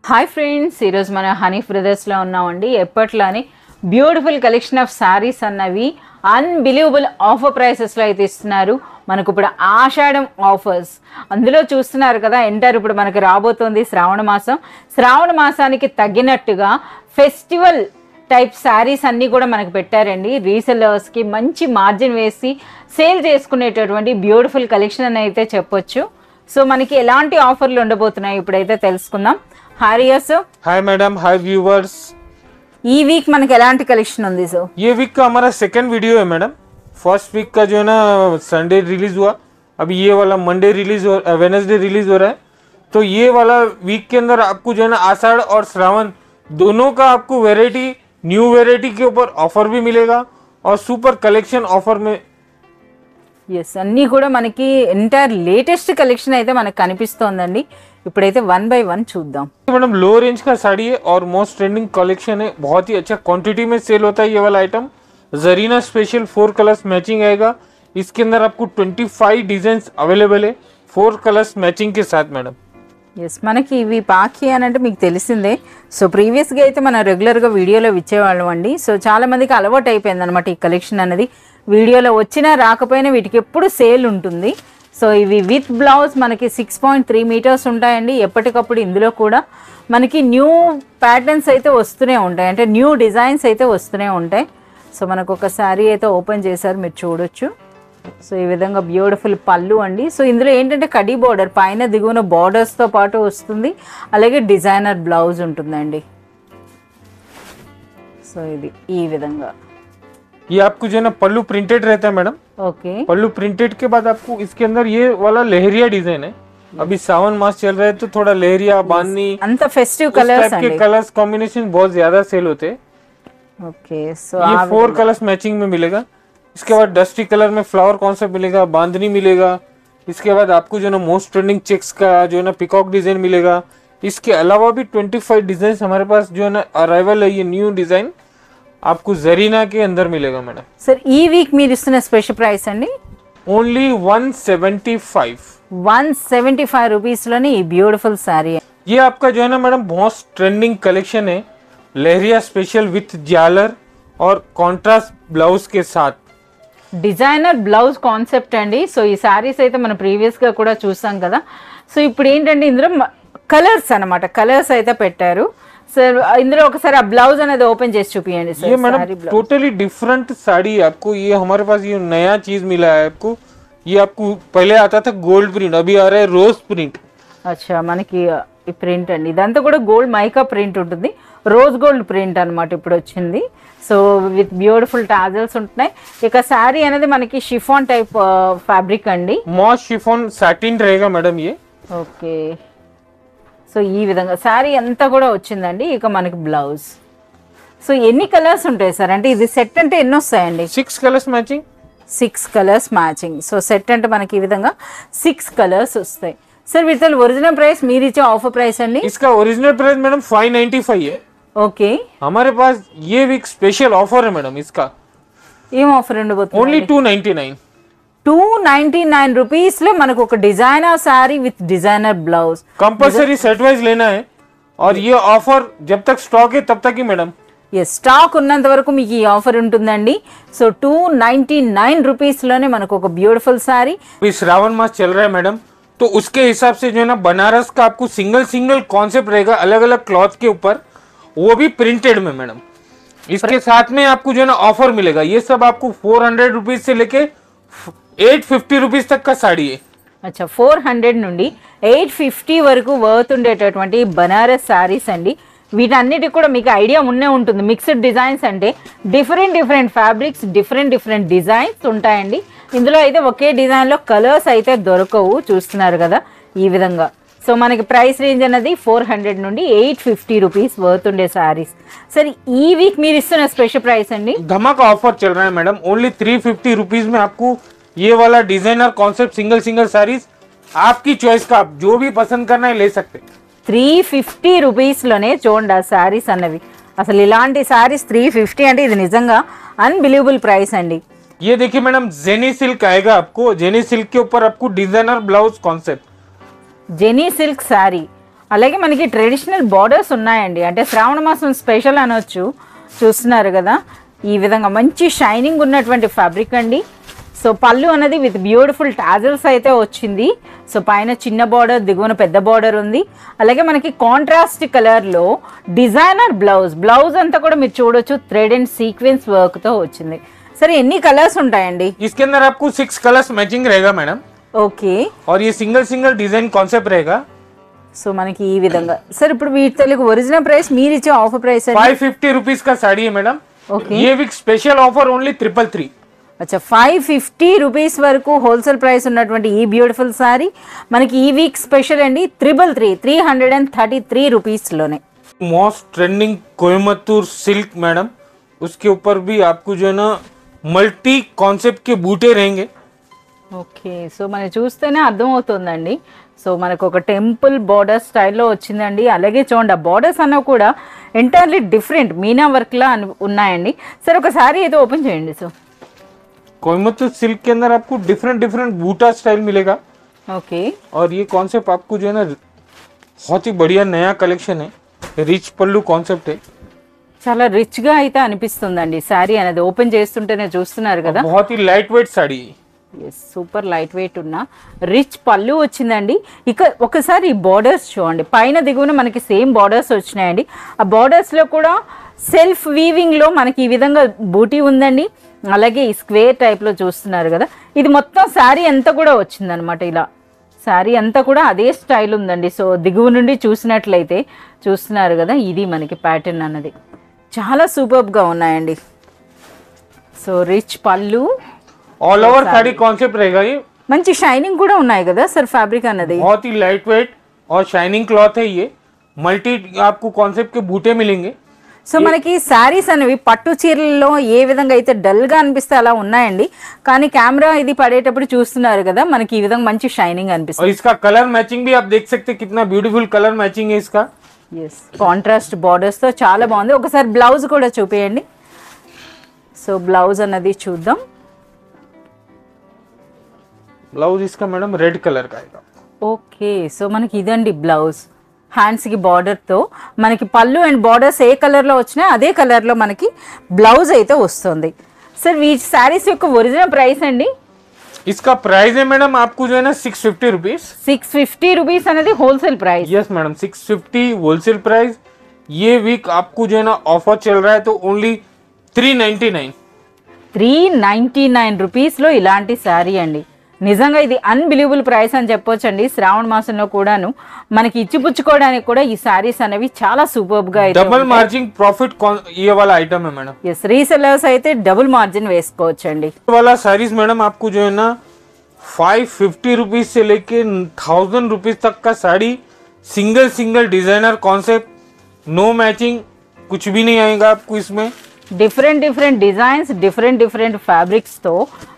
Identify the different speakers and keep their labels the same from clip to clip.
Speaker 1: Hi friends, ఈరోజు మన హనీఫ్ బ్రదర్స్లో ఉన్నామండి. ఎప్పట్లానే బ్యూటిఫుల్ కలెక్షన్ ఆఫ్ శారీస్ అన్నవి అన్బిలీవబుల్ ఆఫర్ ప్రైసెస్లో అయితే ఇస్తున్నారు. మనకు ఇప్పుడు ఆషాఢం ఆఫర్స్ అందులో చూస్తున్నారు కదా. ఎంటర్ ఇప్పుడు మనకు రాబోతోంది శ్రావణ మాసం. శ్రావణ మాసానికి తగ్గినట్టుగా ఫెస్టివల్ టైప్ శారీస్ అన్నీ కూడా మనకు పెట్టారండి. రీసెల్లర్స్కి మంచి మార్జిన్ వేసి సేల్ చేసుకునేటటువంటి బ్యూటిఫుల్ కలెక్షన్ అని అయితే చెప్పొచ్చు. సో మనకి ఎలాంటి ఆఫర్లు ఉండబోతున్నాయి ఇప్పుడైతే తెలుసుకుందాం. Hi Riya sir.
Speaker 2: Hi madam, hi viewers.
Speaker 1: ఈ వీక్ మనకి ఎలాంటి కలెక్షన్ ఉంది सर?
Speaker 2: ये वीक का हमारा सेकंड वीडियो है मैडम। फर्स्ट वीक का जो है ना संडे रिलीज हुआ, अभी ये वाला मंडे रिलीज हो, वेडनेसडे रिलीज हो रहा है। तो ये वाला वीक के अंदर आपको जो है ना आषाढ़ और श्रावण दोनों का आपको वेराइटी, न्यू वेराइटी के ऊपर ऑफर भी मिलेगा और सुपर कलेक्शन ऑफर में
Speaker 1: ఎస్ అన్నీ కూడా మనకి ఎంటైర్ లేటెస్ట్ కలెక్షన్ అయితే మనకు కనిపిస్తోందండి. ఇప్పుడైతే वन बाय वन చూద్దాం.
Speaker 2: मैडम लो रेंज का साड़ी है और मोस्ट ट्रेंडिंग कलेक्शन है। बहुत ही अच्छा क्वांटिटी में सेल होता है ये वाला item. Zarina special 4 colours matching आएगा। इसके अंदर आपको 25 डिजाइन अवेलेबल है 4 कलर्स मैचिंग के साथ मैडम।
Speaker 1: ఎస్ మనకి ఇవి పాఖి అని అంటే మీకు తెలిసిందే. సో ప్రీవియస్గా అయితే మనం రెగ్యులర్గా వీడియోలో ఇచ్చేవాళ్ళం అండి. సో చాలా మందికి అలవాటు అయిపోయింది అనమాట ఈ కలెక్షన్ అనేది. వీడియోలో వచ్చినా రాకపోయినా వీటికి ఎప్పుడు సేల్ ఉంటుంది. సో ఇవి విత్ బ్లౌజ్ మనకి 6.3 మీటర్స్ ఉంటాయండి. ఎప్పటికప్పుడు ఇందులో కూడా మనకి న్యూ ప్యాటర్న్స్ అయితే వస్తూనే ఉంటాయి, అంటే న్యూ డిజైన్స్ అయితే వస్తూనే ఉంటాయి. సో మనకు ఒక శారీ అయితే ఓపెన్ చేశారు, మీరు చూడొచ్చు. సో ఈ విధంగా బ్యూటిఫుల్ పళ్ళు అండి. సో ఇందులో ఏంటంటే కడీ బార్డర్ పైన దిగువన బార్డర్స్తో పాటు వస్తుంది, అలాగే డిజైనర్ బ్లౌజ్ ఉంటుందండి. సో ఇది ఈ విధంగా
Speaker 2: ये आपको जो है ना पल्लू प्रिंटेड रहता है मैडम।
Speaker 1: ఓకే,
Speaker 2: पल्लू प्रिंटेड के बाद आपको इसके अंदर ये वाला लहरिया डिजाइन है। अभी सावन मास चल रहा है तो थोड़ा लहरिया बांधनी
Speaker 1: అంత ఫెస్టివ్
Speaker 2: उस
Speaker 1: కలర్స్
Speaker 2: टाइप के
Speaker 1: అండి.
Speaker 2: कलर्स कॉम्बिनेशन बहुत ज्यादा सेल होते हैं।
Speaker 1: ఓకే, సో
Speaker 2: ये 4 कलर्स मैचिंग में मिलेगा। इसके बाद डस्टी कलर में फ्लावर कॉन्सेप्ट मिलेगा, बांधनी मिलेगा। इसके बाद आपको जो है ना मोस्ट ट्रेंडिंग चेक्स का जो है ना पिकॉक डिजाइन मिलेगा। इसके अलावा भी 25 डिजाइन हमारे पास जो है ना अराइवल है। ये न्यू डिजाइन आपको जरीना के अंदर मिलेगा मैडम।
Speaker 1: సార్ ఈ వీక్ మీరు ఇస్తున్న స్పెషల్ ప్రైస్ అండి
Speaker 2: ओनली 175।
Speaker 1: 175 రూపీస్లోని ఈ బ్యూటిఫుల్ శారీ.
Speaker 2: ये आपका जो है ना मैडम बहुत ट्रेंडिंग कलेक्शन है। लहरिया स्पेशल विथ जालर और कॉन्ट्रास्ट ब्लाउज के साथ
Speaker 1: డిజైనర్ బ్లౌజ్ కాన్సెప్ట్ అండి. సో ఈ శారీస్ అయితే మనం ప్రీవియస్గా కూడా చూసాం కదా. సో ఇప్పుడు ఏంటంటే ఇందులో కలర్స్ అనమాట, కలర్స్ అయితే పెట్టారు. సార్ ఇందులో ఒకసారి ఆ బ్లౌజ్ అనేది ఓపెన్ చేసి చూపియండి సార్.
Speaker 2: ये मैडम टोटली डिफरेंट साड़ी है आपको। ये हमारे पास ये नया चीज मिला है आपको। ये आपको पहले आता था गोल्ड प्रिंट, अभी आ रहा है रोज प्रिंट।
Speaker 1: అచ్చా, మనకి ఈ ప్రింట్ అండి, ఇదంతా కూడా గోల్డ్ మైకా ప్రింట్ ఉంటుంది, రోజ్ గోల్డ్ ప్రింట్ అనమాట ఇప్పుడు వచ్చింది. సో విత్ బ్యూటిఫుల్ టాజల్స్ ఉంటున్నాయి. ఇక శారీ అనేది మనకి షిఫాన్ టైప్ ఫ్యాబ్రిక్ అండి.
Speaker 2: मॉस शिफॉन सैटिन रहेगा मैडम ये।
Speaker 1: ఓకే, సో ఈ విధంగా శారీ అంతా కూడా వచ్చిందండి. ఇక మనకి బ్లౌజ్. సో ఎన్ని కలర్స్ ఉంటాయి సార్? అంటే ఇది సెట్ అంటే ఎన్ని వస్తాయండి?
Speaker 2: 6 colours matching.
Speaker 1: 6 colours matching. So set అంటే మనకి ఈ విధంగా 6 కలర్స్ వస్తాయి. సార్ వీటిలో ఒరిజినల్ ప్రైస్ మీరు ఇచ్చే ఆఫర్ ప్రైస్ అండి?
Speaker 2: इसका ओरिजिनल प्राइस मैडम 595 है।
Speaker 1: ఓకే,
Speaker 2: हमारे पास ये वीक स्पेशल ऑफर है मैडम। इसका
Speaker 1: ఏం ఆఫర్ ఉండబోతుంది?
Speaker 2: ओनली 299।
Speaker 1: 299 రూపీస్లో మనకు ఒక designer sari with designer blouse.
Speaker 2: Compulsory set wise लेना है और ये ऑफर जब तक स्टॉक है तब तक ही मैडम।
Speaker 1: ఎస్, స్టాక్ ఉన్నంత వరకు మీకు ఈ आफर ఉంటుందండి. సో 299 రూపీస్లోనే మనకు ఒక బ్యూటిఫుల్ శారీ.
Speaker 2: अभी श्रावण मास चल रहा है मैडम, तो उसके हिसाब से जो है ना बनारस का आपको सिंगल सिंगल कॉन्सेप्ट रहेगा अलग अलग क्लॉथ के ऊपर, वो भी प्रिंटेड में मैडम। इसके साथ में आपको जो है ना ऑफर मिलेगा। ये सब आपको 400 रुपीज से लेके 850 रुपीज तक का साड़ी है।
Speaker 1: అచ్చా, 400 నుండి 850 వరకు వర్త్ ఉండేటటువంటి బనారస్ శారీస్ అండి. వీటన్నిటికి కూడా మీకు ఐడియా ఉన్నే ఉంటుంది. మిక్స్డ్ డిజైన్స్ అంటే different different fabrics, different different designs ఉంటాయండి. ఇందులో అయితే ఒకే డిజైన్లో కలర్స్ అయితే దొరకవు, చూస్తున్నారు కదా ఈ విధంగా. సో మనకి ప్రైస్ రేంజ్ అనేది 400 నుండి 850 రూపీస్ వర్త్ ఉండే శారీస్. సరే ఈ వీక్ మీరు ఇస్తున్న స్పెషల్ ప్రైస్ అండి?
Speaker 2: धमाका ऑफर चल रहा है मैडम। ओनली 350 रुपीज में आपको ये वाला designer concept single single saris आपकी चॉइस का, आप जो भी पसंद करना है ले सकते।
Speaker 1: 350 రూపీస్లోనే చూడండి ఆ శారీస్ అన్నవి. అసలు ఇలాంటి శారీస్ 350 అంటే ఇది నిజంగా అన్బిలీవబుల్ ప్రైస్ అండి.
Speaker 2: ये देखिए मैडम जेनी सिल्क आएगा आपको। जेनी सिल्क के ऊपर आपको डिजाइनर ब्लाउज कॉन्सेप्ट।
Speaker 1: జెనీ సిల్క్ శారీ అలాగే మనకి ట్రెడిషనల్ బార్డర్స్ ఉన్నాయండి, అంటే శ్రావణ మాసం స్పెషల్ అనొచ్చు. చూస్తున్నారు కదా ఈ విధంగా మంచి షైనింగ్ ఉన్నటువంటి ఫ్యాబ్రిక్ అండి. సో పళ్ళు అనేది విత్ బ్యూటిఫుల్ టాజల్స్ అయితే వచ్చింది. సో పైన చిన్న బార్డర్, దిగువన పెద్ద బార్డర్ ఉంది. అలాగే మనకి కాంట్రాస్ట్ కలర్లో డిజైనర్ బ్లౌజ్ అంతా కూడా మీరు చూడొచ్చు థ్రెడ్ అండ్ సీక్వెన్స్ వర్క్తో వచ్చింది. సరే ఎన్ని కలర్స్ ఉంటాయండి?
Speaker 2: इसके अंदर आपको 6 कलर्स मैचिंग रहेगा मैडम.
Speaker 1: ఓకే.
Speaker 2: और ये सिंगल डिजाइन कॉन्सेप्ट रहेगा.
Speaker 1: సో మనకి ఈ విధంగా. సార్ ఇప్పుడు వీటి తెలుగు ఒరిజినల్ ప్రైస్ మీరు ఇచ్చే ఆఫర్ ప్రైస్
Speaker 2: 550 रुपीज का साड़ी है मैडम.
Speaker 1: ఓకే.
Speaker 2: ये वीक स्पेशल ऑफर ओनली 333.
Speaker 1: అచ్చా 550 రూపీస్ వరకు హోల్సేల్ ప్రైస్ ఉన్నటువంటి ఈ బ్యూటిఫుల్ సారీ మనకి ఈ వీక్ స్పెషల్ అండి 333 రూపీస్లోనే.
Speaker 2: Most trending Coimbatore silk madam, उसके ऊपर भी आपको जो है ना मल्टी कॉन्सेप्ट के बूटे रहेंगे.
Speaker 1: ఓకే. సో మనం చూస్తేనే అర్థమవుతుందండి. సో మనకు ఒక టెంపుల్ బార్డర్ స్టైల్లో వచ్చిందండి. అలాగే చూడండి ఆ బార్డర్స్ అన్న కూడా ఎంటైర్లీ డిఫరెంట్ మీనా వర్క్లా ఉన్నాయండి. సరే ఒక సారీ అయితే ఓపెన్ చేయండి. సో
Speaker 2: कोयम्बतूर सिल्क के अंदर आपको डिफरेंट बूटा स्टाइल मिलेगा.
Speaker 1: ఓకే.
Speaker 2: और ये कॉन्सेप्ट आपको जो है ना बहुत ही बढ़िया नया कलेक्शन है. रिच पल्लू कॉन्सेप्ट है.
Speaker 1: చాలా రిచ్గా అయితే అనిపిస్తుందండి సారీ అనేది ఓపెన్ చేస్తుంటేనే చూస్తున్నారు కదా.
Speaker 2: बहुत ही light weight sari.
Speaker 1: Super light weight ఉన్న రిచ్ పళ్ళు వచ్చిందండి. ఇక ఒకసారి ఈ బార్డర్స్ చూడండి, పైన దిగువన మనకి సేమ్ బార్డర్స్ వచ్చినాయండి. ఆ బార్డర్స్లో కూడా సెల్ఫ్ వీవింగ్లో మనకి ఈ విధంగా బూటీ ఉందండి. అలాగే ఈ స్క్వేర్ టైప్లో చూస్తున్నారు కదా. ఇది మొత్తం శారీ అంతా కూడా వచ్చిందనమాట. ఇలా శారీ అంతా కూడా అదే స్టైల్ ఉందండి. సో దిగువ నుండి చూసినట్లయితే చూస్తున్నారు కదా ఇది మనకి ప్యాటర్న్ అన్నది చాలా సూపర్గా ఉన్నాయండి. సో రిచ్ పళ్ళు,
Speaker 2: ऑल ओवर साड़ी कॉन्सेप्ट रहेगा. ये
Speaker 1: మంచి షైనింగ్ కూడా ఉన్నాయి కదా సార్ ఫ్యాబ్రిక్ అన్నది.
Speaker 2: बहुत ही लाइट वेट और शाइनिंग क्लॉथ है. ये मल्टी आपको कॉन्सेप्ट के बूटे मिलेंगे.
Speaker 1: సో మనకి శారీస్ అనేవి పట్టు చీరల్లో ఏ విధంగా అయితే డల్గా అనిపిస్తే అలా ఉన్నాయండి. కానీ కెమెరా ఇది పడేటప్పుడు చూస్తున్నారు కదా మనకి ఈ విధంగా మంచి షైనింగ్
Speaker 2: और
Speaker 1: అనిపిస్తుంది.
Speaker 2: इसका कलर मैचिंग भी आप देख सकते हैं कितना ब्यूटीफुल कलर मैचिंग है इसका.
Speaker 1: ఎస్ కాంట్రాస్ట్ బార్డర్స్తో చాలా బాగుంది. ఒకసారి బ్లౌజ్ కూడా చూపించండి. సో బ్లౌజ్ అన్నది చూద్దాం.
Speaker 2: ब्लाउज इसका मैडम रेड कलर का आएगा.
Speaker 1: ఓకే. సో మనకి ఇదండి బ్లౌజ్, హ్యాండ్స్కి బార్డర్తో మనకి పళ్ళు అండ్ బార్డర్స్ ఏ కలర్లో వచ్చినా అదే కలర్లో మనకి బ్లౌజ్ అయితే వస్తుంది. సార్ ఈ శారీస్ యొక్క ఒరిజినల్ ప్రైస్ అండి?
Speaker 2: इसका प्राइस है मैडम आपको जो है ना 650 रुपीज.
Speaker 1: 650 రూపీస్ అనేది wholesale price.
Speaker 2: Yes madam 650 wholesale price. ये वीक आपको जो है ना ऑफर चल रहा है तो ओनली 399.
Speaker 1: 399 రూపీస్లో ఇలాంటి శారీ అండి. నిజంగా ఇది అన్బిలీవబుల్ ప్రైస్ అని చెప్పొచ్చు అండి. శ్రావణ మాసంలో కూడాను మనకి ఇచ్చిపుచ్చుకోవడానికి కూడా ఈ శారీస్ అనేవి చాలా సూపర్గా అయితే
Speaker 2: डबल मार्जिन प्रॉफिट ये वाला आइटम है मैडम.
Speaker 1: ఎస్ రీసెల్లర్స్ అయితే డబుల్ మార్జిన్ వేసుకోవచ్చు అండి.
Speaker 2: वाला साड़ीज मैडम आपको जो है ना 550 रुपीज से लेके 1000 रुपीज तक का sari, single designer concept, no matching, कुछ भी नहीं आएगा आपको इसमें.
Speaker 1: డిఫరెంట్ డిజైన్స్, డిఫరెంట్ ఫ్యాబ్రిక్స్తో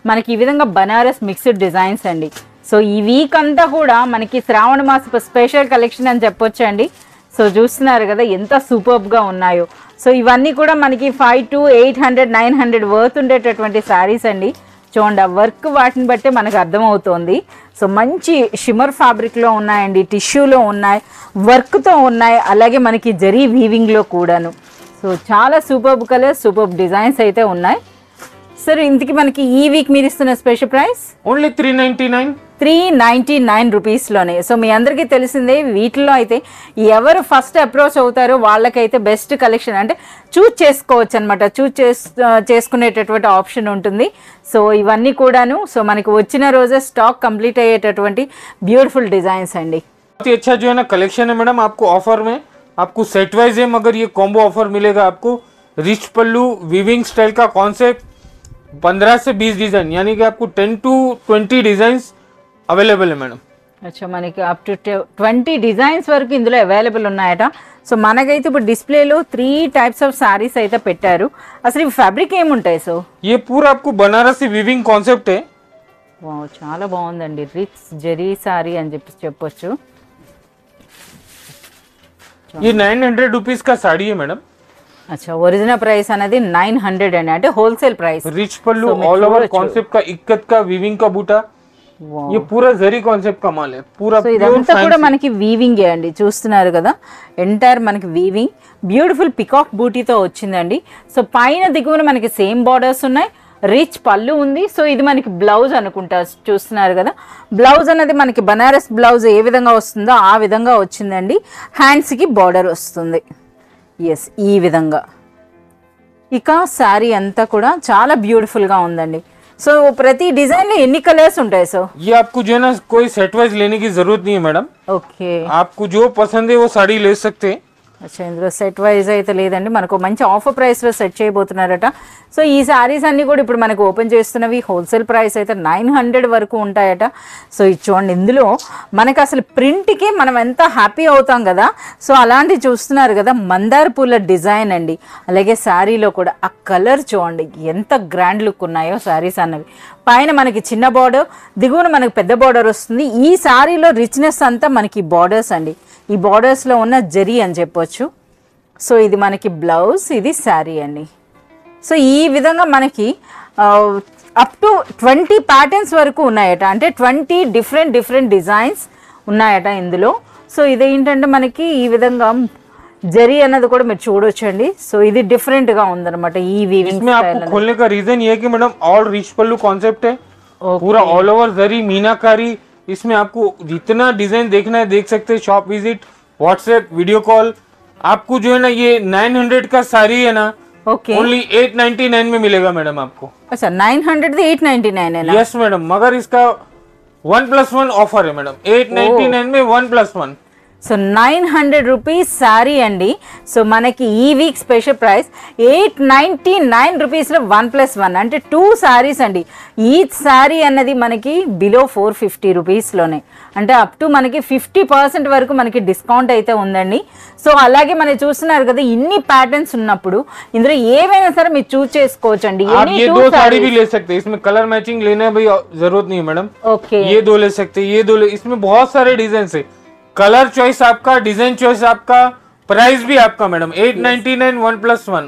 Speaker 1: మనకి ఈ విధంగా బనారస్ మిక్స్డ్ డిజైన్స్ అండి. సో ఈ వీక్ అంతా కూడా మనకి శ్రావణ మాస స్పెషల్ కలెక్షన్ అని చెప్పొచ్చు అండి. సో చూస్తున్నారు కదా ఎంత సూపర్గా ఉన్నాయో. సో ఇవన్నీ కూడా మనకి 500 to 800 900 వర్త్ ఉండేటటువంటి శారీస్ అండి. చూడండి ఆ వర్క్ వాటిని బట్టే మనకు అర్థమవుతోంది. సో మంచి షిమ్మర్ ఫ్యాబ్రిక్లో ఉన్నాయండి, టిష్యూలో ఉన్నాయి, వర్క్తో ఉన్నాయి, అలాగే మనకి జరీ వీవింగ్లో కూడాను. సో చాలా సూపర్బ్ కలర్స్, సూపర్బ్ డిజైన్స్ అయితే ఉన్నాయి. సార్ ఇంతకీ మనకి ఈ వీక్ మీరు ఇస్తున్న స్పెషల్ ప్రైస్
Speaker 2: ఓన్లీ 399.
Speaker 1: 399 రూపీస్లోనే. సో మీ అందరికీ తెలిసిందే వీటిల్లో అయితే ఎవరు ఫస్ట్ అప్రోచ్ అవుతారో వాళ్ళకైతే బెస్ట్ కలెక్షన్ అంటే చూజ్ చేసుకోవచ్చు అనమాట. చేసుకునేటటువంటి ఆప్షన్ ఉంటుంది. సో ఇవన్నీ కూడాను సో మనకి వచ్చిన రోజే స్టాక్ కంప్లీట్ అయ్యేటటువంటి బ్యూటిఫుల్ డిజైన్స్ అండి.
Speaker 2: बहुत ही अच्छा जो है ना कलेक्शन है मैडम. आपको ऑफर में आपको सेट वाइज है मगर ये कॉम्बो ऑफर मिलेगा आपको. रिच पल्लू, वीविंग स्टाइल का कॉन्सेप्ट, 15 से 20 डिजाइन यानी कि आपको 10 to 20 डिजाइन अवेलेबल है मैडम.
Speaker 1: అచ్చా మనకి అప్ టు 20 డిజైన్స్ వరకు ఇందులో అవైలబుల్ ఉన్నాయట. సో మనకైతే ఇప్పుడు డిస్ప్లేలో 3 టైప్స్ ఆఫ్ సారీస్ అయితే పెట్టారు. అసలు ఈ ఫ్యాబ్రిక్ ఏముంటాయి? సో
Speaker 2: ये पूरा आपको बनारसी वीविंग कॉन्सेप्ट है.
Speaker 1: వావ్ చాలా బాగుందండి. రిచ్ జరీ సారీ అని చెప్పొచ్చు.
Speaker 2: ये 900 रुपीज का साड़ी है मैडम.
Speaker 1: అచ్చా ఒరిజినల్ ప్రైస్ అనేది 900 అండి, అంటే wholesale price.
Speaker 2: Rich pallu, all over concept का इक्कत का वीविंग का बूटा, ये पूरा जरी कॉन्सेप्ट का माल है पूरा
Speaker 1: సో
Speaker 2: प्योर
Speaker 1: ఇదంతా కూడా
Speaker 2: फैंसी।
Speaker 1: మనకి వీవింగ్ అండి, చూస్తున్నారు కదా ఎంటైర్ మనకి వీవింగ్ బ్యూటిఫుల్ పికాక్ బూటీతో వచ్చిందండి. సో పైన దిగువన మనకి సేమ్ బార్డర్స్ ఉన్నాయి, రిచ్ పళ్ళు ఉంది. సో ఇది మనకి బ్లౌజ్ అనుకుంటా, చూస్తున్నారు కదా బ్లౌజ్ అనేది మనకి బనారస్ బ్లౌజ్ ఏ విధంగా వస్తుందో ఆ విధంగా వచ్చిందండి. హ్యాండ్స్కి బార్డర్ వస్తుంది, ఎస్ ఈ విధంగా. ఇక శారీ అంతా కూడా చాలా బ్యూటిఫుల్గా ఉందండి. సో ప్రతి డిజైన్లో ఎన్ని కలర్స్ ఉంటాయి? సో
Speaker 2: ये आपको जो है ना कोई सेट वाइज लेने की जरूरत नहीं है मैडम,
Speaker 1: ఓకే.
Speaker 2: आपको जो पसंद है वो साड़ी ले सकते हैं।
Speaker 1: అచ్చా, ఇందులో సెట్ వైజ్ అయితే లేదండి, మనకు మంచి ఆఫర్ ప్రైస్లో సెట్ చేయబోతున్నారట. సో ఈ శారీస్ అన్నీ కూడా ఇప్పుడు మనకు ఓపెన్ చేస్తున్నవి హోల్సేల్ ప్రైస్ అయితే 900 వరకు ఉంటాయట. సో ఇది చూడండి, ఇందులో మనకు అసలు ప్రింట్కి మనం ఎంత హ్యాపీ అవుతాం కదా. సో అలాంటివి చూస్తున్నారు కదా, మందార పూల డిజైన్ అండి. అలాగే శారీలో కూడా ఆ కలర్ చూడండి ఎంత గ్రాండ్ లుక్ ఉన్నాయో శారీస్ అన్నవి. పైన మనకి చిన్న బార్డర్, దిగువన మనకి పెద్ద బార్డర్ వస్తుంది. ఈ శారీలో రిచ్నెస్ అంతా మనకి బార్డర్స్ అండి, ఈ బార్డర్స్లో ఉన్న జరీ అని చెప్పొచ్చు. సో ఇది మనకి బ్లౌజ్, ఇది శారీ అండి. సో ఈ విధంగా మనకి అప్ టు 20 ప్యాటర్న్స్ వరకు ఉన్నాయట, అంటే 20 డిఫరెంట్ డిజైన్స్ ఉన్నాయట ఇందులో. సో ఇదేంటంటే మనకి ఈ విధంగా జరీ అన్నది కూడా మీరు చూడొచ్చండి. సో ఇది డిఫరెంట్ గా ఉందన్నమాట ఈ వీవింగ్
Speaker 2: इसमें आपको खोलने का रीजन ये है कि मैडम ऑल रिच पल्लू कॉन्सेप्ट है, पूरा ऑल ओवर जरी मीनाकारी। इसमें आपको जितना डिजाइन देखना है देख सकते हैं, shop visit, WhatsApp, video call. आपको जो है ना ये 900 का साड़ी है ना,
Speaker 1: ఓకే.
Speaker 2: ओनली 899 में मिलेगा मैडम आपको।
Speaker 1: अच्छा 900 899 है ना?
Speaker 2: यस मैडम, मगर इसका 1+1 ऑफर है मैडम, 899 में 1+1।
Speaker 1: సో 900 రూపీస్ శారీ అండి. సో మనకి ఈ వీక్ స్పెషల్ ప్రైస్ 899 రూపీస్లో 1+1 అంటే 2 శారీస్ అండి. ఈ శారీ అన్నది మనకి బిలో 450 రూపీస్లోనే, అంటే అప్ టు మనకి 50% వరకు మనకి డిస్కౌంట్ అయితే ఉందండి. సో అలాగే మనం చూస్తున్నారు కదా ఇన్ని ప్యాటర్న్స్ ఉన్నప్పుడు ఇందులో ఏవైనా సరే మీరు చూస్ చేసుకోవచ్చు అండి.
Speaker 2: आप ये दो साड़ी भी ले सकते हैं, इसमें कलर मैचिंग लेने भी जरूरत नहीं है मैडम।
Speaker 1: ఓకే.
Speaker 2: ये दो ले सकते हैं, ये दो ले, इसमें बहुत सारे डिजाइन है, कलर चॉइस आपका, डिजाइन चॉइस आपका, प्राइस भी आपका मैडम। 899 1+1,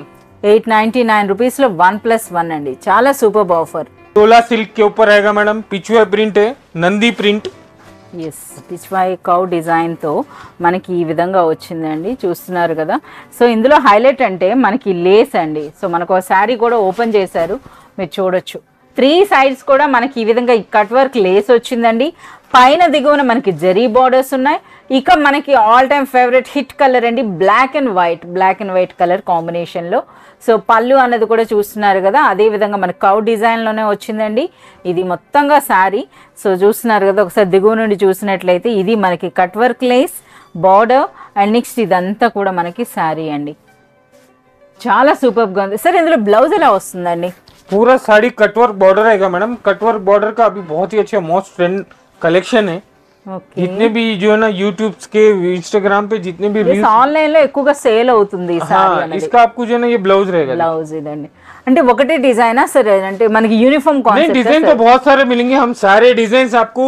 Speaker 1: 899 రూపీస్లో 1+1 అండి, చాలా సూపర్ ఆఫర్.
Speaker 2: डोला सिल्क के ऊपर रहेगा मैडम, पिछुआ प्रिंट है, Nandi print.
Speaker 1: Yes, Pichwai cow డిజైన్తో మనకి ఈ విధంగా వచ్చిందండి, చూస్తున్నారు కదా. సో ఇందులో హైలైట్ అంటే మనకి లేస్ అండి. సో మనకు ఒక శారీ కూడా ఓపెన్ చేశారు, మీరు చూడొచ్చు. 3 సైడ్స్ కూడా మనకి ఈ విధంగా కట్ వర్క్ లేస్ వచ్చిందండి. పైన దిగువన మనకి జరీ బార్డర్స్ ఉన్నాయి. ఇక మనకి all time favourite hit colour అండి, బ్లాక్ అండ్ వైట్ కలర్ కాంబినేషన్లో. సో పళ్ళు అన్నది కూడా చూస్తున్నారు కదా, అదే విధంగా మనకి కౌ డిజైన్లోనే వచ్చిందండి. ఇది మొత్తంగా శారీ. సో చూస్తున్నారు కదా, ఒకసారి దిగువ నుండి చూసినట్లయితే ఇది మనకి cut work lace border and next ఇదంతా కూడా మనకి శారీ అండి, చాలా సూపర్గా ఉంది. సరే ఇందులో బ్లౌజ్ ఎలా వస్తుందండి?
Speaker 2: पूरा साड़ी कटवर्क बॉर्डर रहेगा मैडम। कटवर्क बॉर्डर का अभी बहुत ही अच्छा मोस्ट ट्रेंड कलेक्शन है।
Speaker 1: ఓకే.
Speaker 2: जितने भी जो है ना यूट्यूब के, इंस्टाग्राम पे जितने भी रील्स,
Speaker 1: ఆన్లైన్ లో ఎక్కువగా సేల్ అవుతుంది ఈ సారీ
Speaker 2: हाँ,
Speaker 1: అనేది.
Speaker 2: इसका आपको जो है ना ये ब्लाउज रहेगा।
Speaker 1: బ్లౌజ్ ఇదండి, అంటే ఒకటే డిజైనా సరే, అంటే మనకి యూనిఫామ్
Speaker 2: नहीं,
Speaker 1: కాన్సెప్ట్.
Speaker 2: डिजाइन तो बहुत सारे मिलेंगे, हम सारे डिजाइन आपको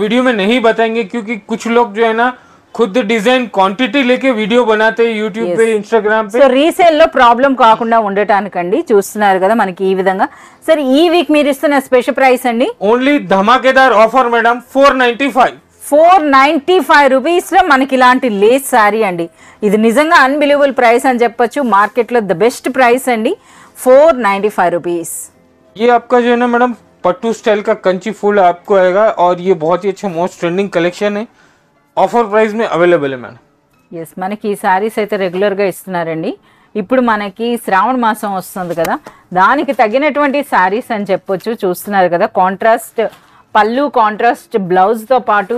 Speaker 2: वीडियो में नहीं बताएंगे, क्योंकि कुछ लोग जो है ना खुद डिजाइन क्वांटिटी लेके वीडियो बनाते हैं यूट्यूब पे, इंस्टाग्राम पे।
Speaker 1: సో రీసేల్ లో ప్రాబ్లం కాకుండా ఉండటానికండి, చూస్తున్నారు కదా మనకి ఈ విధంగా. సరే ఈ వీక్ మీరు ఇస్తున్న స్పెషల్ ప్రైస్ అండి,
Speaker 2: ओनली धमाकेदार ऑफर मैडम, 495।
Speaker 1: 495 రూపీస్లో మనకి ఇలాంటి లేస్ శారీ అండి. ఇది నిజంగా అన్బిలీవబుల్ ప్రైస్ అని చెప్పొచ్చు, మార్కెట్లో ద బెస్ట్ ప్రైస్ అండి, 495 రూపీస్.
Speaker 2: ये आपका जो है ना मैडम पट्टू स्टाइल का कंची फूल आपको आएगा, और ये बहुत ही अच्छा मोस्ट ट्रेंडिंग कलेक्शन है, ऑफर प्राइस में अवेलेबल है मैडम।
Speaker 1: ఎస్, మనకి ఈ శారీస్ అయితే రెగ్యులర్గా ఇస్తున్నారండి. ఇప్పుడు మనకి శ్రావణ మాసం వస్తుంది కదా, దానికి తగినటువంటి శారీస్ అని చెప్పొచ్చు. చూస్తున్నారు కదా, కాంట్రాస్ట్ పళ్ళు, కాంట్రాస్ట్ బ్లౌజ్తో పాటు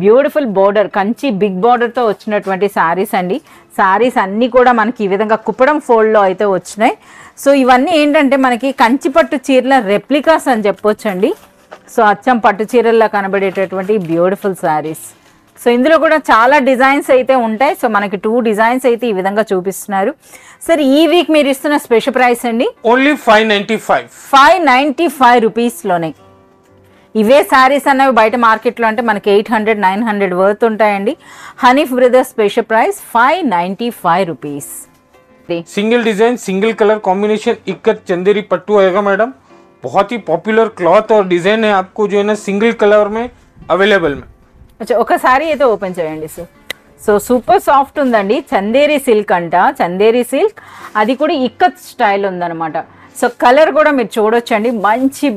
Speaker 1: బ్యూటిఫుల్ బోర్డర్, కంచి బిగ్ బోర్డర్తో వచ్చినటువంటి శారీస్ అండి. శారీస్ అన్నీ కూడా మనకి ఈ విధంగా కుప్పడం ఫోల్డ్లో అయితే వచ్చినాయి. సో ఇవన్నీ ఏంటంటే మనకి కంచి పట్టు చీరల రెప్లికాస్ అని చెప్పొచ్చు అండి. సో అచ్చం పట్టు చీరల్లో కనబడేటటువంటి బ్యూటిఫుల్ శారీస్. సో ఇందులో కూడా చాలా డిజైన్స్ అయితే ఉంటాయి. సో మనకి 2 డిజైన్స్ అయితే ఈ విధంగా చూపిస్తున్నారు. సరే ఈ వీక్ మీరు ఇస్తున్న స్పెషల్ ప్రైస్ అండి,
Speaker 2: ఓన్లీ 595,
Speaker 1: 595 రూపీస్లోనే. ఇవే శారీస్ అనేవి బయట మార్కెట్లో అంటే మనకి 800 900 వర్త్ ఉంటాయండి. Hanif brothers special price 595 rupees.
Speaker 2: Single design single colour combination, ikat Chanderi pattu आएगा मैडम, बहुत ही पॉपुलर क्लॉथ और डिजाइन है, आपको जो है ना सिंगल कलर में अवेलेबल में।
Speaker 1: అచ్చా ఒకసారి అయితే ఓపెన్ చేయండి సార్. సో సూపర్ సాఫ్ట్ ఉందండి, చందేరి సిల్క్ అంట, చందేరి సిల్క్, అది కూడా ఇక్కత్ స్టైల్ ఉందన్నమాట. సో కలర్ కూడా మీరు చూడొచ్చండి, మంచి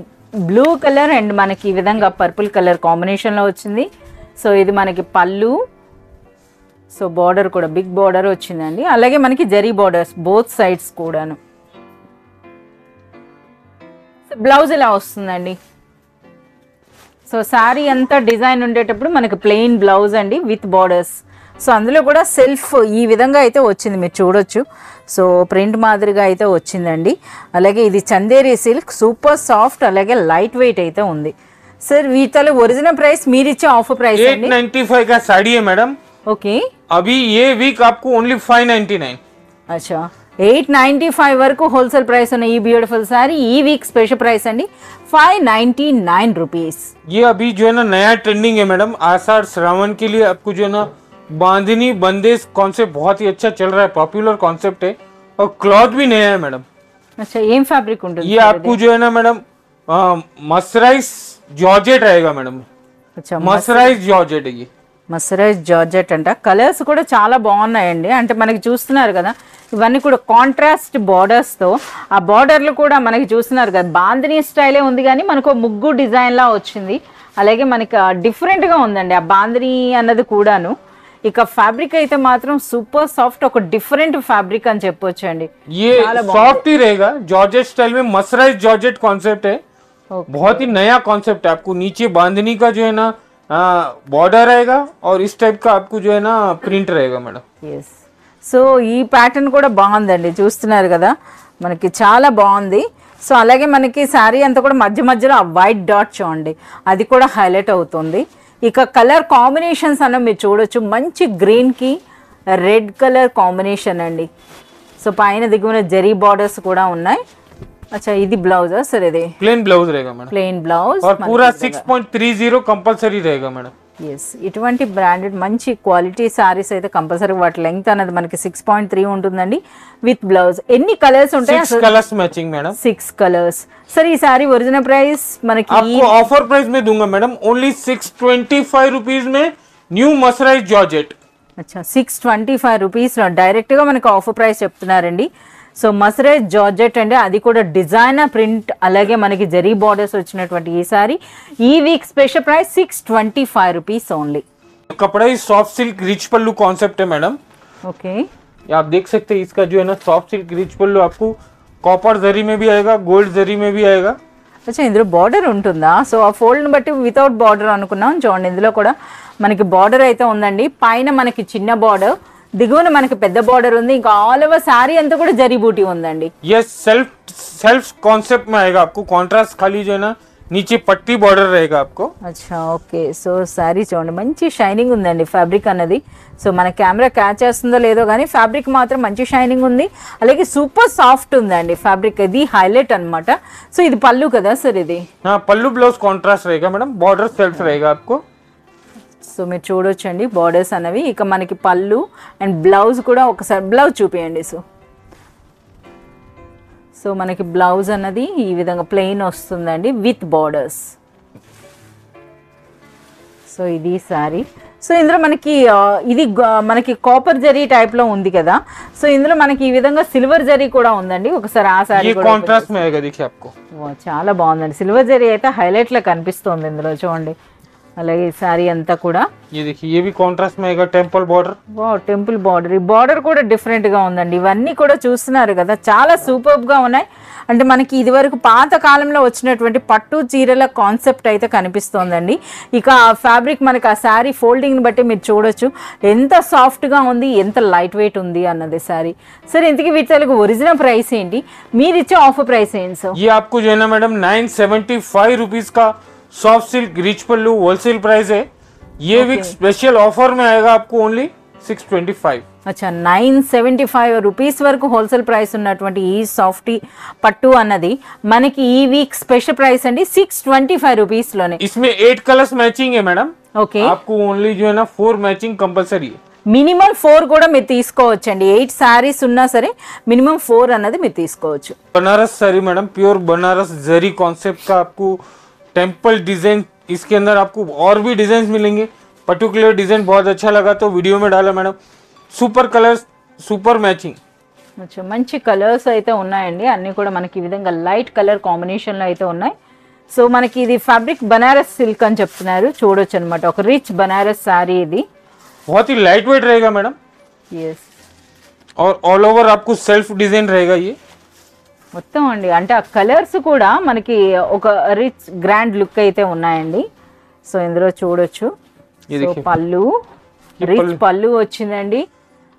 Speaker 1: బ్లూ కలర్ అండ్ మనకి ఈ విధంగా పర్పుల్ కలర్ కాంబినేషన్లో వచ్చింది. సో ఇది మనకి పళ్ళు, సో బార్డర్ కూడా బిగ్ బార్డర్ వచ్చిందండి, అలాగే మనకి జరీ బార్డర్స్ బోత్ సైడ్స్ కూడాను. బ్లౌజ్ ఇలా వస్తుందండి. సో శారీ అంతా డిజైన్ ఉండేటప్పుడు మనకి ప్లెయిన్ బ్లౌజ్ అండి విత్ బార్డర్స్. సో అందులో కూడా సెల్ఫ్ ఈ విధంగా అయితే వచ్చింది, మీరు చూడొచ్చు. సో ప్రింట్ మాదిరిగా అయితే వచ్చిందండి. అలాగే ఇది చందేరి సిల్క్, సూపర్ సాఫ్ట్, అలాగే లైట్ వెయిట్ అయితే ఉంది. సార్ వీటిలో ఒరిజినల్ ప్రైస్ మీరు ఇచ్చే ఆఫర్ ప్రైస్
Speaker 2: 895 का साड़ी है मैडम.
Speaker 1: ఓకే,
Speaker 2: अभी ये वीक आपको ओनली 599.
Speaker 1: అచ్చా 895 వరకు హోల్సేల్ ప్రైస్ ఉన్న ఈ బ్యూటిఫుల్ సారీ ఈ వీక్ స్పెషల్ ప్రైస్ అండి 599 రూపీస్.
Speaker 2: ये अभी जो है ना नया ट्रेंडिंग है मैडम, आषाढ़ श्रावण के लिए आपको जो है ना बांधनी बंदेज कॉन्सेप्ट बहुत ही अच्छा चल रहा है, पॉपुलर कॉन्सेप्ट है और क्लॉथ भी नया है मैडम.
Speaker 1: अच्छा ఏం ఫ్యాబ్రిక్ ఉంటుంది?
Speaker 2: ये आपको जो है ना मैडम मसराइज जॉर्जेट रहेगा मैडम.
Speaker 1: अच्छा
Speaker 2: मसराइज जॉर्जेट है ये.
Speaker 1: మసరైజ్ జార్జెట్ అంట. కలర్స్ కూడా చాలా బాగున్నాయండి, అంటే మనకి చూస్తున్నారు కదా ఇవన్నీ కూడా కాంట్రాస్ట్ బార్డర్స్తో, ఆ బార్డర్లు కూడా మనకి చూస్తున్నారు కదా బాందినీ స్టైలే ఉంది కానీ మనకు ముగ్గు డిజైన్లా వచ్చింది. అలాగే మనకి డిఫరెంట్గా ఉందండి ఆ బాందినీ అన్నది కూడాను. ఇక ఫ్యాబ్రిక్ అయితే మాత్రం సూపర్ సాఫ్ట్, ఒక డిఫరెంట్ ఫ్యాబ్రిక్ అని చెప్పొచ్చండి.
Speaker 2: ये सॉफ्ट ही रहेगा, जॉर्जेट स्टाइल में मसराइज जॉर्जेट कॉन्सेप्ट है. बहुत ही नया कॉन्सेप्ट है. आपको नीचे बांधनी का जो है ना बॉर्डर रहेगा और इस टाइप का आपको जो है ना प्रिंट रहेगा मैडम.
Speaker 1: ఎస్, సో ఈ ప్యాటర్న్ కూడా బాగుందండి, చూస్తున్నారు కదా మనకి చాలా బాగుంది. సో అలాగే మనకి శారీ అంతా కూడా మధ్య మధ్యలో ఆ వైట్ డాట్ చూడండి, అది కూడా హైలైట్ అవుతుంది. ఇక కలర్ కాంబినేషన్స్ అన్న మీరు చూడొచ్చు, మంచి గ్రీన్కి రెడ్ కలర్ కాంబినేషన్ అండి. సో పైన దిగువన జరీ బార్డర్స్ కూడా ఉన్నాయి. अच्छा ఇది బ్లౌజ్ సర్, ఇది
Speaker 2: प्लेन ब्लाउज रहेगा मैडम,
Speaker 1: ప్లెయిన్ బ్లౌజ్
Speaker 2: और पूरा 6.30 कंपलसरी रहेगा मैडम.
Speaker 1: ఎస్, ఇటువంటి బ్రాండెడ్ మంచి క్వాలిటీ సారీస్ అయితే కంపల్సరీ వాటి లెంగ్త్ అనేది మనకి 6.3 ఉంటుందండి విత్ బ్లౌజ్. ఎన్ని కలర్స్ ఉంటాయి?
Speaker 2: 6 colours matching madam.
Speaker 1: 6 colours. Sir ఈ సారీ ఒరిజినల్ ప్రైస్ మనకి
Speaker 2: आपको ऑफर प्राइस में दूंगा मैडम, ओनली 625 रुपीज में न्यू मसराइज जॉर्जेट.
Speaker 1: అచ్చా 625 రూపీస్లో డైరెక్ట్గా మనకి ఆఫర్ ప్రైస్ చెప్తున్నారండి. సో మసరైజ్ జార్జెట్ అండి, అది కూడా డిజైనర్ ప్రింట్, అలాగే మనకి జరీ బార్డర్స్ వచ్చినటువంటి ఈ సారీ ఈ week special price 625 rupees only.
Speaker 2: कपड़ा ही सॉफ्ट सिल्क रिच पल्लू कॉन्सेप्ट है मैडम.
Speaker 1: ఓకే,
Speaker 2: आप देख सकते हैं इसका जो है ना सॉफ्ट सिल्क रिच पल्लू आपको कॉपर जरी में भी आएगा, गोल्ड जरी में भी आएगा.
Speaker 1: అచ్చా ఇందులో బార్డర్ ఉంటుందా? సో ఆ ఫోల్డ్ని బట్టి వితౌట్ బార్డర్ అనుకున్నాం. చూడండి ఇందులో కూడా మనకి బార్డర్ అయితే ఉందండి, పైన మనకి చిన్న బార్డర్, దిగువన మనకి పెద్ద బార్డర్ ఉంది. ఇంకా ఆల్ ఓవర్ సారీ అంతా కూడా జరీ బూటీ ఉందండి.
Speaker 2: ये सेल्फ कॉन्सेप्ट में आएगा, आपको कॉन्ट्रास्ट खाली जो है ना नीचे पट्टी बॉर्डर रहेगा आपको.
Speaker 1: అచ్చా ఓకే, సో సారీ చూడండి మంచి షైనింగ్ ఉందండి ఫ్యాబ్రిక్ అన్నది. సో మన కెమెరా క్యాచ్ చేస్తుందో లేదో కానీ ఫ్యాబ్రిక్ మాత్రం మంచి షైనింగ్ ఉంది, అలాగే సూపర్ సాఫ్ట్ ఉందండి ఫ్యాబ్రిక్, ఇది హైలైట్ అన్నమాట. సో ఇది పళ్ళు కదా సార్? ఇది
Speaker 2: पल्लू ब्लाउज कॉन्ट्रास्ट रहेगा मैडम, बॉर्डर सेल्फ रहेगा आपको.
Speaker 1: సో మీరు చూడొచ్చండి బార్డర్స్ అనేవి. ఇక మనకి పళ్ళు అండ్ బ్లౌజ్ కూడా ఒకసారి బ్లౌజ్ చూపించండి. సో మనకి బ్లౌజ్ అన్నది ఈ విధంగా ప్లెయిన్ వస్తుందండి విత్ బార్డర్స్. సో ఇది సారీ. సో ఇందులో మనకి ఇది మనకి కాపర్ జరీ టైప్లో ఉంది కదా, సో ఇందులో మనకి ఈ విధంగా సిల్వర్ జరీ కూడా ఉందండి. ఒకసారి ఆ సారీ కూడా
Speaker 2: కాంట్రాస్ట్ में आएगा, देखिए आपको.
Speaker 1: చాలా బాగుందండి, సిల్వర్ జరీ అయితే హైలైట్లో కనిపిస్తుంది ఇందులో చూడండి. అలాగే ఈ సారీ అంతా కూడా
Speaker 2: ये देखिए, ये भी कॉन्ट्रास्ट में आएगा, temple border.
Speaker 1: Wow, temple border. ఈ బార్డర్ కూడా డిఫరెంట్గా ఉందండి. ఇవన్నీ కూడా చూస్తున్నారు కదా చాలా సూపర్గా ఉన్నాయి. అంటే మనకి ఇదివరకు పాత కాలంలో వచ్చినటువంటి పట్టు చీరల కాన్సెప్ట్ అయితే కనిపిస్తోందండి. ఇక ఆ ఫ్యాబ్రిక్ మనకి ఆ శారీ ఫోల్డింగ్ని బట్టి మీరు చూడొచ్చు ఎంత సాఫ్ట్గా ఉంది, ఎంత లైట్ వెయిట్ ఉంది అన్నది శారీ. సరే ఇంతకీ వీటికి ఒరిజినల్ ప్రైస్ ఏంటి, మీరు ఇచ్చే ఆఫర్ ప్రైస్ ఏంటి సార్?
Speaker 2: ये आपको जो है ना मैडम 975 रुपीज का सॉफ्ट सिल्क रिच पल्लू होलसेल प्राइस है. ये वीक स्पेशल ऑफर में आएगा आपको ओनली 625.
Speaker 1: అచ్చా 975 రూపీస్ వరకు హోల్సేల్ ప్రైస్ ఉన్నటువంటి ఈ సాఫ్టీ పట్టు అన్నది మనకి ఈ వీక్ స్పెషల్ ప్రైస్ అండి 625 రూపీస్ లోనే.
Speaker 2: इसमें 8 कलर्स मैचिंग है मैडम.
Speaker 1: ఓకే,
Speaker 2: आपको ओनली जो है ना 4 मैचिंग कंपलसरी है.
Speaker 1: మినిమం 4 కూడా మీరు తీసుకోవచ్చండి. 8 సారీస్ ఉన్నా సరే మినిమం 4 అన్నది మీరు తీసుకోవచ్చు.
Speaker 2: बनारस साड़ी मैडम, प्योर बनारस जरी कॉन्सेप्ट का आपको टेम्पल डिजाइन, इसके अंदर आपको और भी डिजाइन मिलेंगे. पर्टिकुलर डिजाइन बहुत अच्छा लगा तो वीडियो में डाला madam. Super colours, super matching.
Speaker 1: అచ్చా, మంచి కలర్స్ అయితే ఉన్నాయండి. అన్నీ కూడా మనకి ఈ విధంగా లైట్ కలర్ కాంబినేషన్లో అయితే ఉన్నాయి. సో మనకి ఇది ఫ్యాబ్రిక్ బనారస్ సిల్క్ అని చెప్తున్నారు, చూడొచ్చు అనమాట. ఒక రిచ్ బనారస్ శారీ ఇది.
Speaker 2: बहुत ही लाइट वेट रहेगा मैडम.
Speaker 1: ఎస్,
Speaker 2: और ऑल ओवर आपको सेल्फ डिजाइन रहेगा ये.
Speaker 1: మొత్తం అండి అంటే ఆ కలర్స్ కూడా మనకి ఒక రిచ్ గ్రాండ్ లుక్ అయితే ఉన్నాయండి. సో ఇందులో చూడొచ్చు. సో పళ్ళు, రిచ్ పళ్ళు వచ్చిందండి.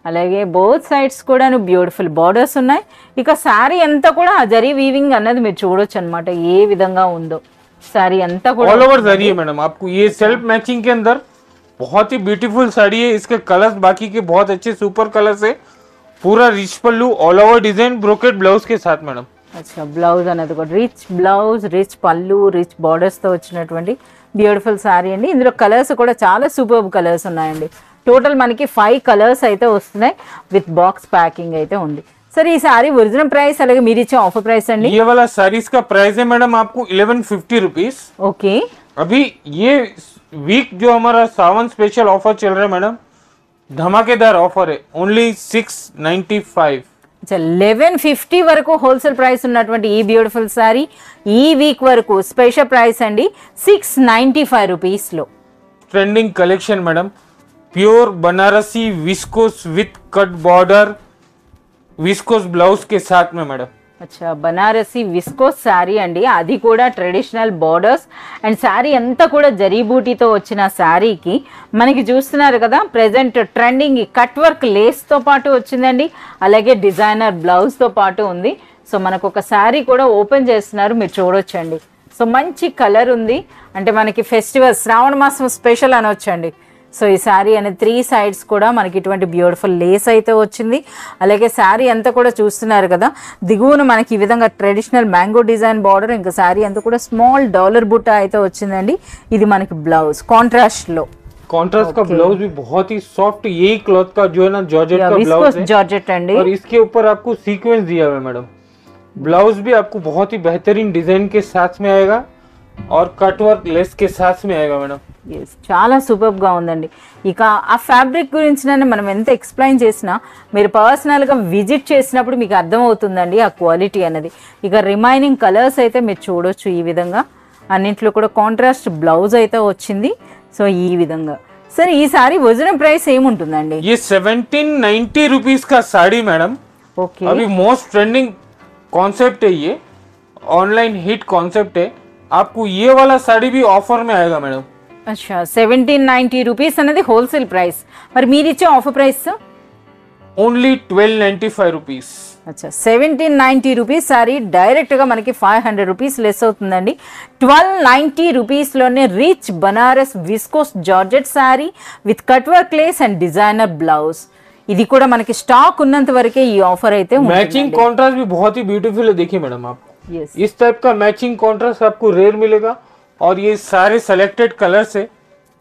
Speaker 1: అలాగే బోత్ సైడ్స్ కూడా బ్యూటిఫుల్ బార్డర్స్ ఉన్నాయి. ఇక శారీ అంతా కూడా ఆ జరీ వీవింగ్ అన్నది మీరు చూడొచ్చు అనమాట, ఏ విధంగా ఉందో శారీ అంతా కూడా.
Speaker 2: ऑल ओवर जरी है मैडम. आपको ये सेल्फ मैचिंग के अंदर बहुत ही ब्यूटीफुल साड़ी है. इसके कलर्स बाकी के बहुत अच्छे सुपर कलर्स है. पूरा rich pallu, all over design, brocade blouse के साथ मैडम.
Speaker 1: అచ్చా, బ్లౌజ్ అనేది కూడా rich blouse, rich pallu, rich బార్డర్స్తో వచ్చినటువంటి బ్యూటిఫుల్ శారీ అండి. ఇందులో కలర్స్ కూడా చాలా సూపర్బ్ కలర్స్ ఉన్నాయండి. టోటల్ మనకి 5 కలర్స్ అయితే వస్తున్నాయి. విత్ బాక్స్ ప్యాకింగ్ అయితే ఉంది. सर ये सारी ओरिजिनल प्राइस अलग मेरी ऑफर प्राइस अंडी.
Speaker 2: ये वाला साड़ीज का प्राइस है मैडम आपको 1150 रुपीज.
Speaker 1: ओके,
Speaker 2: अभी ये वीक जो हमारा सावन स्पेशल ऑफर चल रहा है मैडम, धमाकेदार ऑफर है. ओनली 695.
Speaker 1: 1150 వరకు హోల్సేల్ ప్రైస్ ఉన్నటువంటి ఈ బ్యూటిఫుల్ సారీ ఈ వీక్ వరకు స్పెషల్ ప్రైస్ అండి 695 రూపీస్ లో.
Speaker 2: Trending collection madam, pure Banarasi viscose with cut border, viscose blouse के साथ में मैडम.
Speaker 1: అచ్చా, బనారసి విస్కోస్ శారీ అండి, అది కూడా ట్రెడిషనల్ బార్డర్స్ అండ్ శారీ అంతా కూడా జరీ బూటీతో వచ్చిన శారీకి మనకి చూస్తున్నారు కదా ప్రెజెంట్ ట్రెండింగ్ కట్ వర్క్ లేస్తో పాటు వచ్చిందండి. అలాగే డిజైనర్ బ్లౌజ్తో పాటు ఉంది. సో మనకు ఒక శారీ కూడా ఓపెన్ చేస్తున్నారు, మీరు చూడొచ్చండి. సో మంచి కలర్ ఉంది, అంటే మనకి ఫెస్టివల్ శ్రావణ మాసం స్పెషల్ అనొచ్చండి. సో ఈ శారీ అనేది 3 సైడ్స్ కూడా మనకి ఇటువంటి బ్యూటిఫుల్ లేస్ అయితే వచ్చింది. అలాగే శారీ అంతా కూడా చూస్తున్నారు కదా, దిగువన మనకి ఈ విధంగా ట్రెడిషనల్ మ్యాంగో డిజైన్ బార్డర్, ఇంకా శారీ అంతా కూడా స్మాల్ డాలర్ బుట్ట అయితే వచ్చిందండి. ఇది మనకి బ్లౌజ్ కాంట్రాస్ట్ లో.
Speaker 2: कॉन्ट्रास्ट का ब्लाउज भी बहुत ही सॉफ्ट, यही क्लॉथ का जो है ना जॉर्जेट का ब्लाउज है.
Speaker 1: जॉर्जेट अंडी,
Speaker 2: और इसके ऊपर आपको सीक्वेंस दिया हुआ है मैडम. ब्लाउज भी आपको बहुत ही बेहतरीन डिजाइन के साथ में आएगा और कट वर्क लेस के साथ में आएगा मैडम.
Speaker 1: ఎస్, చాలా సూపర్గా ఉందండి. ఇక ఆ ఫ్యాబ్రిక్ గురించి మనం ఎంత ఎక్స్ప్లెయిన్ చేసినా మీరు పర్సనల్గా విజిట్ చేసినప్పుడు మీకు అర్థమవుతుందండి ఆ క్వాలిటీ అనేది. ఇక రిమైనింగ్ కలర్స్ అయితే మీరు చూడొచ్చు. ఈ విధంగా అన్నింటిలో కూడా కాంట్రాస్ట్ బ్లౌజ్ అయితే వచ్చింది. సో ఈ విధంగా సరే ఈ సారీ ఒరిజినల్ ప్రైస్ ఏముంటుందండి?
Speaker 2: ये 1790 रुपीज का साड़ी मैडम.
Speaker 1: ఓకే,
Speaker 2: अभी मोस्ट ट्रेंडिंग कॉन्सेप्ट है, ये ऑनलाइन हिट कॉन्सेप्ट है. आपको ये वाला साड़ी भी ऑफर में आएगा मैडम.
Speaker 1: అచ్చా, 1790 రూపీస్ అనేది హోల్సేల్ ప్రైస్. మరి మీరు ఇచ్చే ఆఫర్ ప్రైస్
Speaker 2: ओनली 1295 रुपीज.
Speaker 1: అచ్చా, 1790 రూపీస్ సారీ డైరెక్ట్గా మనకి 500 రూపీస్ లెస్ అవుతుందండి. 1290 రూపీస్లోనే rich Banaras viscose georgette sari with cut work lace and designer blouse. ఇది కూడా మనకి స్టాక్ ఉన్నంత వరకే ఈ ఆఫర్ అయితే ఉంటుంది.
Speaker 2: मैचिंग कॉन्ट्रास्ट भी बहुत ही ब्यूटीफुल है. देखिए मैडम, आप
Speaker 1: Yes.
Speaker 2: इस टाइप का मैचिंग कॉन्ट्रास्ट आपको रेयर मिलेगा. और ये सारे सेलेक्टेड कलर्स है,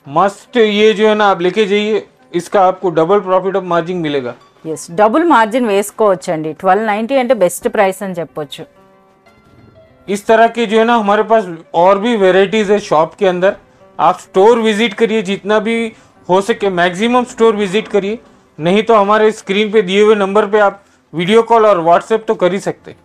Speaker 2: मस्त. ये जो है ना आप लेके जाइए, इसका आपको डबल प्रॉफिट ऑफ मार्जिन मिलेगा.
Speaker 1: ఎస్, డబుల్ మార్జిన్ వేసుకోవచ్చండి. 1290 అంటే బెస్ట్ ప్రైస్ అని చెప్పొచ్చు.
Speaker 2: इस तरह के जो है ना हमारे पास और भी वेराइटीज है शॉप के अंदर. आप स्टोर विजिट करिए, जितना भी हो सके मैक्सिमम स्टोर विजिट करिए. नहीं तो हमारे स्क्रीन पे दिए हुए नंबर पे आप वीडियो कॉल और व्हाट्सएप तो कर ही सकते.